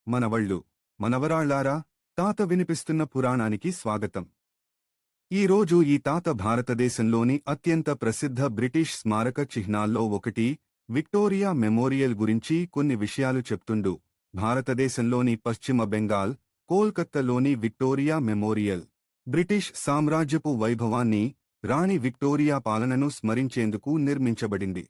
మనవళ్ళు, మనవరాళ్లారా, తాత వినిపిస్తున్న పురాణానికి స్వాగతం. ఈరోజు ఈ తాత భారతదేశంలోని అత్యంత ప్రసిద్ధ బ్రిటిష్ స్మారక చిహ్నాల్లో ఒకటి విక్టోరియా మెమోరియల్ గురించి కొన్ని విషయాలు చెప్తుండు. భారతదేశంలోని పశ్చిమ బెంగాల్, కోల్కత్తలోని విక్టోరియా మెమోరియల్ బ్రిటిష్ సామ్రాజ్యపు వైభవాన్ని, రాణి విక్టోరియా పాలనను స్మరించేందుకు నిర్మించబడింది.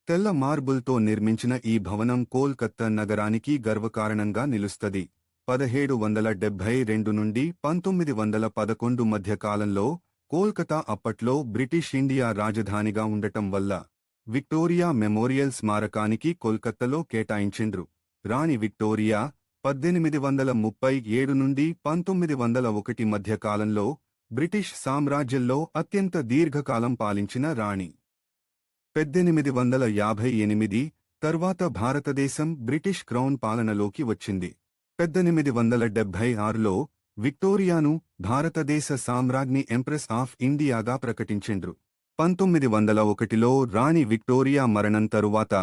తెల్ల మార్బుల్తో నిర్మించిన ఈ భవనం కోల్కత్తా నగరానికి గర్వకారణంగా నిలుస్తది. 1772 నుండి 1911 మధ్య కాలంలో కోల్కతా అప్పట్లో బ్రిటిష్ ఇండియా రాజధానిగా ఉండటం వల్ల విక్టోరియా మెమోరియల్ స్మారకానికి కోల్కత్తలో కేటాయించిండ్రు. రాణి విక్టోరియా 1837 నుండి 1901 మధ్య కాలంలో బ్రిటిష్ సామ్రాజ్యంలో అత్యంత దీర్ఘకాలం పాలించిన రాణి. 1858 తర్వాత భారతదేశం బ్రిటిష్ క్రౌన్ పాలనలోకి వచ్చింది. 1876లో విక్టోరియాను భారతదేశ సామ్రాజ్ఞి ఎంప్రెస్ ఆఫ్ ఇండియాగా ప్రకటించిండ్రు. 1901లో రాణి విక్టోరియా మరణం తరువాత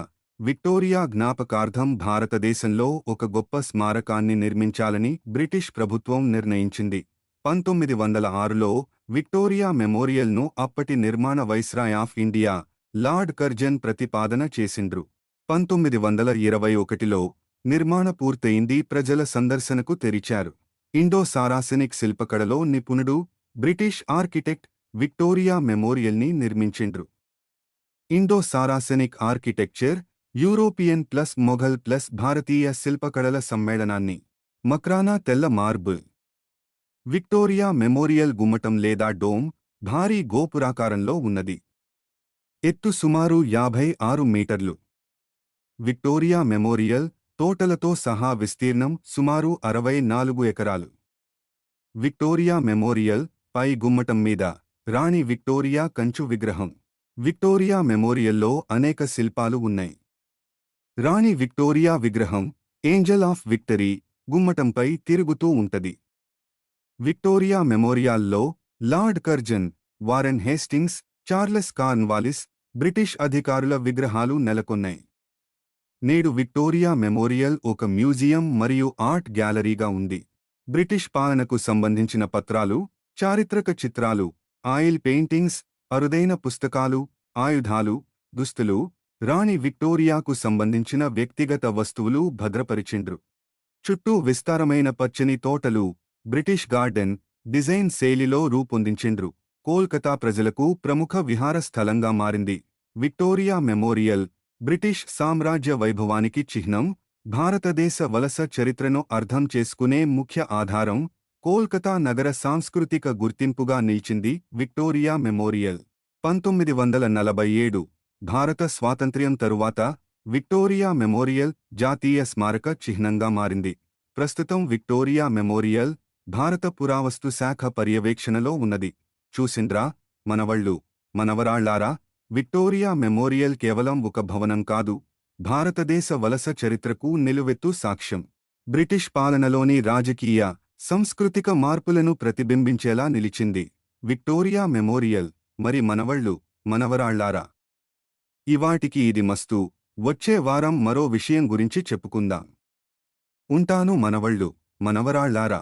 విక్టోరియా జ్ఞాపకార్థం భారతదేశంలో ఒక గొప్ప స్మారకాన్ని నిర్మించాలని బ్రిటిష్ ప్రభుత్వం నిర్ణయించింది. 1906లో విక్టోరియా మెమోరియల్ను అప్పటి నిర్మాణ viceroy of India lord Curzon ప్రతిపాదన చేసిండ్రు. 1921లో నిర్మాణ పూర్తయింది, ప్రజల సందర్శనకు తెరిచారు. ఇండో-సారాసెనిక్ శిల్పకళలో నిపుణుడు, బ్రిటిష్ ఆర్కిటెక్ట్ విక్టోరియా మెమోరియల్ని నిర్మించిండ్రు. Indo Saracenic architecture, European plus Mughal plus భారతీయ శిల్పకళల సమ్మేళనాన్ని. మక్రానా తెల్ల మార్బుల్. విక్టోరియా మెమోరియల్ గుమ్మటం లేదా డోమ్ భారీ గోపురాకారంలో ఉన్నది. ఎత్తు సుమారు 56 మీటర్లు. విక్టోరియా మెమోరియల్ తోటలతో సహా విస్తీర్ణం సుమారు 64 ఎకరాలు. విక్టోరియా మెమోరియల్ పై గుమ్మటం మీద రాణి విక్టోరియా కంచు విగ్రహం. విక్టోరియా మెమోరియల్లో అనేక శిల్పాలు ఉన్నాయి. రాణి విక్టోరియా విగ్రహం, ఏంజల్ ఆఫ్ విక్టరీ, గుమ్మటంపై తిరుగుతూ ఉంటది. విక్టోరియా మెమోరియాల్లో Lord Curzon, Warren Hastings, Charles Cornwallis, British అధికారుల విగ్రహాలు నెలకొన్నాయి. నేడు విక్టోరియా మెమోరియల్ ఒక మ్యూజియం మరియు ఆర్ట్ గ్యాలరీగా ఉంది. బ్రిటిష్ పాలనకు సంబంధించిన పత్రాలు, చారిత్రక చిత్రాలు, ఆయిల్ పెయింటింగ్స్, అరుదైన పుస్తకాలు, ఆయుధాలు, దుస్తులు, రాణి విక్టోరియాకు సంబంధించిన వ్యక్తిగత వస్తువులు భద్రపరిచిండ్రు. చుట్టూ విస్తారమైన పచ్చని తోటలు, బ్రిటిష్ గార్డెన్ డిజైన్ శైలిలో రూపొందించిండ్రు. కోల్కతా ప్రజలకు ప్రముఖ విహార స్థలంగా మారింది. విక్టోరియా మెమోరియల్ బ్రిటిష్ సామ్రాజ్య వైభవానికి చిహ్నం, భారతదేశ వలస చరిత్రను అర్థం చేసుకునే ముఖ్య ఆధారం. కోల్కతా నగర సాంస్కృతిక గుర్తింపుగా నిలిచింది విక్టోరియా మెమోరియల్. 1947 భారత స్వాతంత్ర్యం తరువాత విక్టోరియా మెమోరియల్ జాతీయ స్మారక చిహ్నంగా మారింది. ప్రస్తుతం విక్టోరియా మెమోరియల్ భారత పురావస్తు శాఖ పర్యవేక్షణలో ఉన్నది. చూసిండ్రా మనవళ్ళు, మనవరాళ్లారా, విక్టోరియా మెమోరియల్ కేవలం ఒక భవనం కాదు, భారతదేశ వలస చరిత్రకు నిలువెత్తు సాక్ష్యం. బ్రిటిష్ పాలనలోని రాజకీయ, సాంస్కృతిక మార్పులను ప్రతిబింబించేలా నిలిచింది విక్టోరియా మెమోరియల్. మరి మనవళ్ళు, మనవరాళ్లారా, ఇవాటికి ఇది మస్తు. వచ్చే వారం మరో విషయం గురించి చెప్పుకుందాం. ఉంటాను మనవళ్ళు, మనవరాళ్లారా.